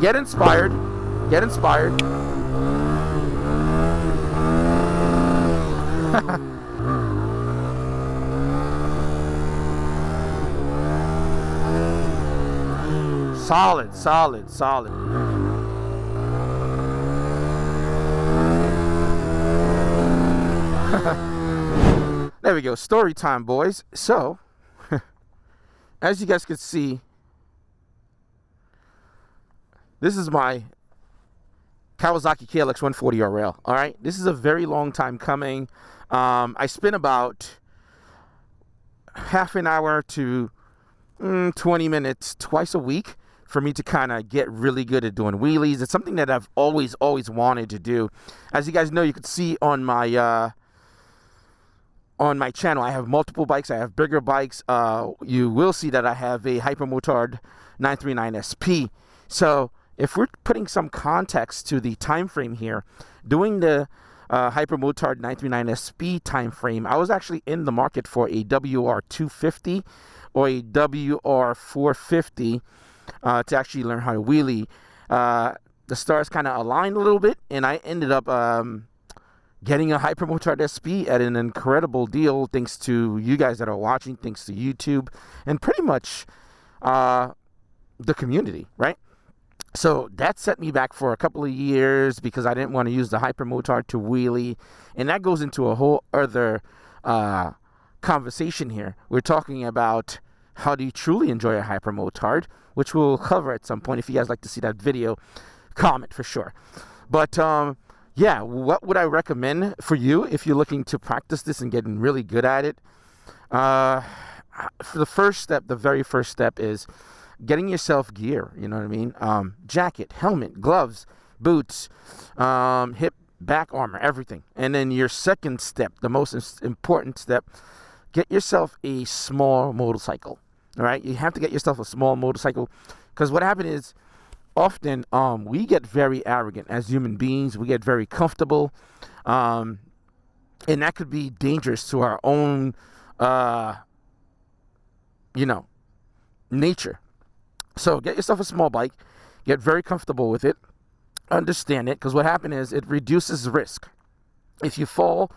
Get inspired. Get inspired. Solid, solid, solid. There we go. Story time, boys. So, as you guys can see, this is my Kawasaki KLX 140 RL. All right. This is a very long time coming. I spent about half an hour to 20 minutes twice a week for me to kind of get really good at doing wheelies. It's something that I've always wanted to do. As you guys know, you can see on my channel, I have multiple bikes. I have bigger bikes. You will see that I have a Hypermotard 939 SP. So if we're putting some context to the time frame here, doing the Hypermotard 939 SP time frame, I was actually in the market for a WR250 or a WR450 to actually learn how to wheelie. The stars kind of aligned a little bit, and I ended up getting a Hypermotard SP at an incredible deal, thanks to you guys that are watching, thanks to YouTube, and pretty much the community, right? So that set me back for a couple of years because I didn't want to use the Hypermotard to wheelie, and that goes into a whole other conversation here. We're talking about how do you truly enjoy a Hypermotard, which we'll cover at some point. If you guys like to see that video, comment for sure. But yeah, what would I recommend for you if you're looking to practice this and getting really good at it? For the first step, the very first step is getting yourself gear. You know what I mean? Jacket, helmet, gloves, boots, hip, back armor, everything. And then your second step, the most important step, get yourself a small motorcycle. All right? You have to get yourself a small motorcycle, because what happened is, often we get very arrogant as human beings. We get very comfortable, and that could be dangerous to our own nature. So get yourself a small bike, get very comfortable with it, understand it, because what happened is it reduces risk. If you fall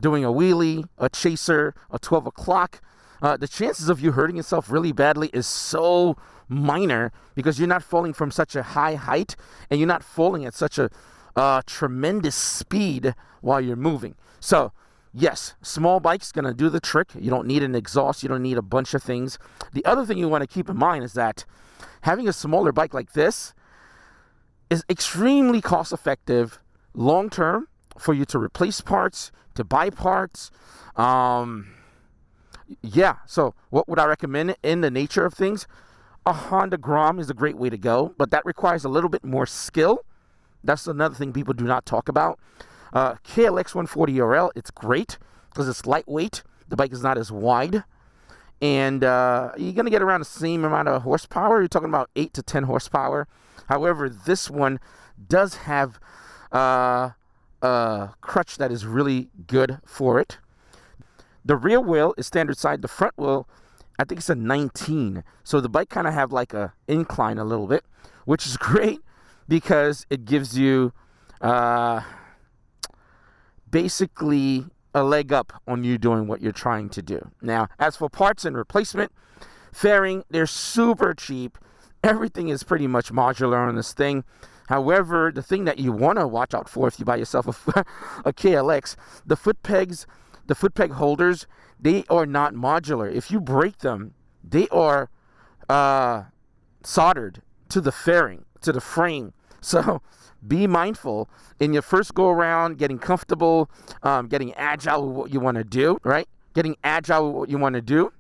doing a wheelie, a chaser, a 12 o'clock, the chances of you hurting yourself really badly is so minor, because you're not falling from such a high height, and you're not falling at such a tremendous speed while you're moving. So yes, small bike's gonna do the trick. You don't need an exhaust, you don't need a bunch of things. The other thing you want to keep in mind is that having a smaller bike like this is extremely cost effective long term for you to replace parts, to buy parts. Yeah, so what would I recommend in the nature of things? A Honda Grom is a great way to go, but that requires a little bit more skill. That's another thing people do not talk about. KLX 140 RL, it's great because it's lightweight. The bike is not as wide. And you're going to get around the same amount of horsepower. You're talking about 8 to 10 horsepower. However, this one does have a crutch that is really good for it. The rear wheel is standard side. The front wheel, I think it's a 19. So the bike kind of have like a incline a little bit, which is great because it gives you basically a leg up on you doing what you're trying to do. Now, as for parts and replacement, fairing, they're super cheap. Everything is pretty much modular on this thing. However, the thing that you want to watch out for if you buy yourself a KLX, the foot pegs, the foot peg holders, they are not modular. If you break them, they are soldered to the fairing, to the frame. So be mindful in your first go around, getting comfortable, getting agile with what you want to do, right? Getting agile with what you want to do.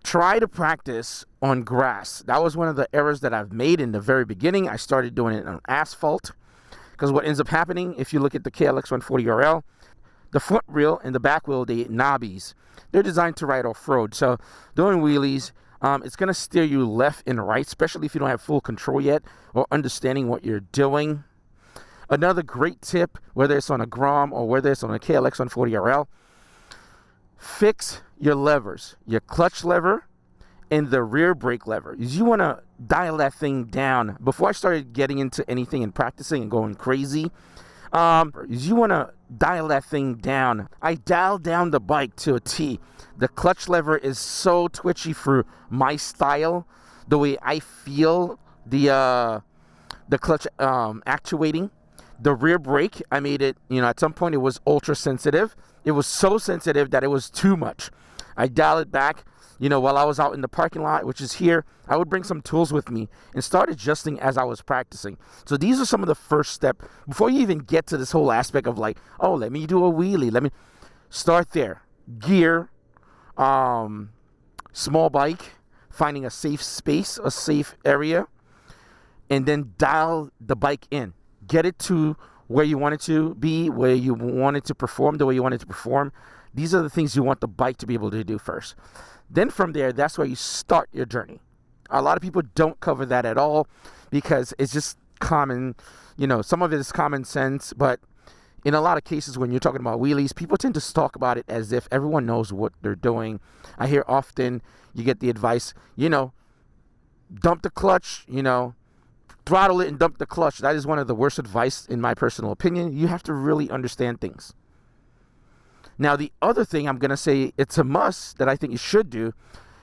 Try to practice on grass. That was one of the errors that I've made in the very beginning. I started doing it on asphalt, because what ends up happening, if you look at the KLX 140 RL, the front wheel and the back wheel, they knobbies. They're designed to ride off-road. So doing wheelies, it's going to steer you left and right, especially if you don't have full control yet or understanding what you're doing. Another great tip, whether it's on a Grom or whether it's on a KLX 140 RL, fix your levers, your clutch lever and the rear brake lever. Is you want to dial that thing down. Before I started getting into anything and practicing and going crazy, is you want to dial that thing down. I dialed down the bike to a T. The clutch lever is so twitchy for my style, the way I feel the clutch actuating. The rear brake, I made it, at some point it was ultra sensitive. It was so sensitive that it was too much. I dialed it back, while I was out in the parking lot, which is here. I would bring some tools with me and start adjusting as I was practicing. So these are some of the first steps before you even get to this whole aspect of like, oh, let me do a wheelie. Let me start there. Gear, small bike, finding a safe space, a safe area, and then dial the bike in. Get it to where you want it to be, where you want it to perform, the way you want it to perform. These are the things you want the bike to be able to do first. Then from there, that's where you start your journey. A lot of people don't cover that at all because it's just common, some of it is common sense, but in a lot of cases when you're talking about wheelies, people tend to talk about it as if everyone knows what they're doing. I hear often you get the advice, dump the clutch, throttle it and dump the clutch. That is one of the worst advice in my personal opinion. You have to really understand things. Now, the other thing I'm going to say, it's a must that I think you should do,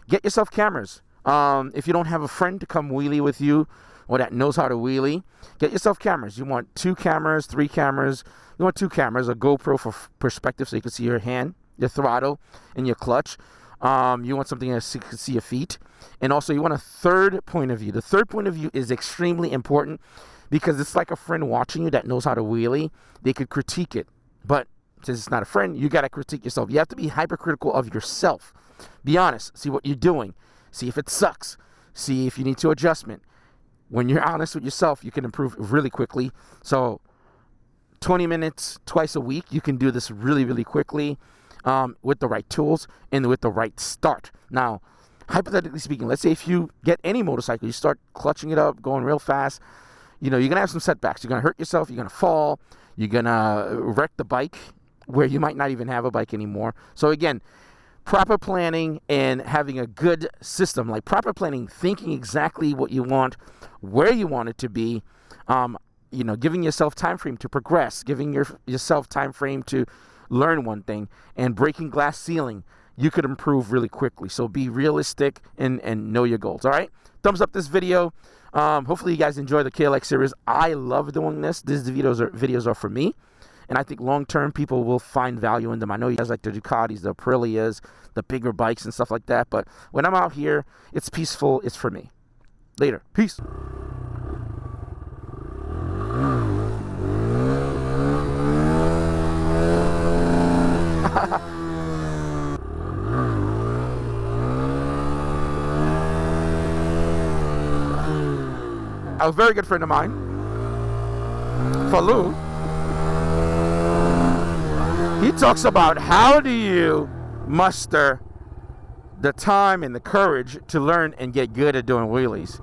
get yourself cameras. If you don't have a friend to come wheelie with you or that knows how to wheelie, get yourself cameras. You want 2 cameras, 3 cameras. You want 2 cameras, a GoPro for perspective so you can see your hand, your throttle, and your clutch. You want something that you can see your feet. And also you want a third point of view. The third point of view is extremely important because it's like a friend watching you that knows how to wheelie. They could critique it. But since it's not a friend, you got to critique yourself. You have to be hypercritical of yourself. Be honest. See what you're doing. See if it sucks. See if you need to adjustment. When you're honest with yourself, you can improve really quickly. So 20 minutes twice a week, you can do this really, really quickly with the right tools and with the right start. Now, hypothetically speaking, let's say if you get any motorcycle, you start clutching it up, going real fast, you're going to have some setbacks. You're going to hurt yourself. You're going to fall. You're going to wreck the bike where you might not even have a bike anymore. So again, proper planning and having a good system, like proper planning, thinking exactly what you want, where you want it to be, giving yourself time frame to progress, giving yourself time frame to learn one thing, and breaking glass ceiling, you could improve really quickly. So be realistic and know your goals. All right, thumbs up this video. Hopefully you guys enjoy the KLX series. I love doing this. These videos are for me, and I think long-term people will find value in them. I know you guys like the Ducatis, the Aprilias, the bigger bikes and stuff like that, but when I'm out here, it's peaceful. It's for me. Later. Peace. A very good friend of mine, Falu, he talks about how do you muster the time and the courage to learn and get good at doing wheelies.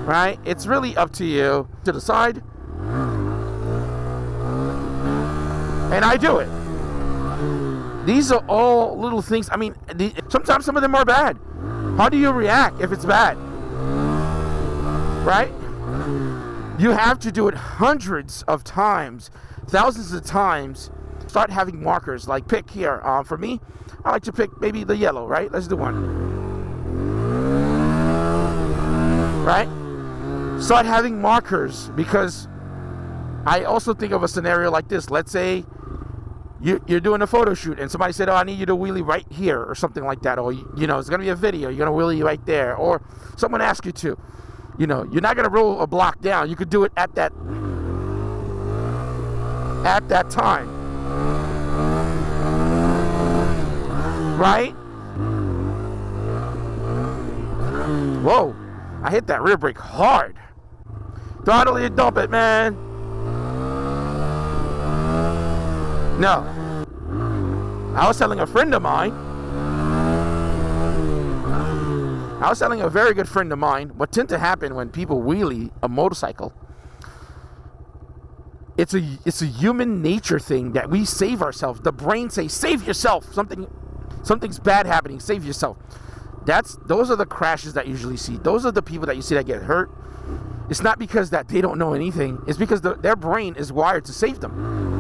Right? It's really up to you to decide. And I do it. These are all little things. I mean, sometimes some of them are bad. How do you react if it's bad? Right? You have to do it hundreds of times, thousands of times. Start having markers, like pick here. For me, I like to pick maybe the yellow, right? Let's do one. Right? Start having markers, because I also think of a scenario like this. Let's say you're doing a photo shoot and somebody said, oh, I need you to wheelie right here or something like that. Or, it's going to be a video. You're going to wheelie right there. Or someone asks you to. You're not going to roll a block down. You could do it at that time. Right? Whoa. I hit that rear brake hard. Throttle it, dump it, man. No. I was telling a friend of mine. I was telling a very good friend of mine what tends to happen when people wheelie a motorcycle. it's a human nature thing that we save ourselves. The brain says, save yourself. Something's bad happening. Save yourself. Those are the crashes that you usually see. Those are the people that you see that get hurt. It's not because that they don't know anything. It's because their brain is wired to save them.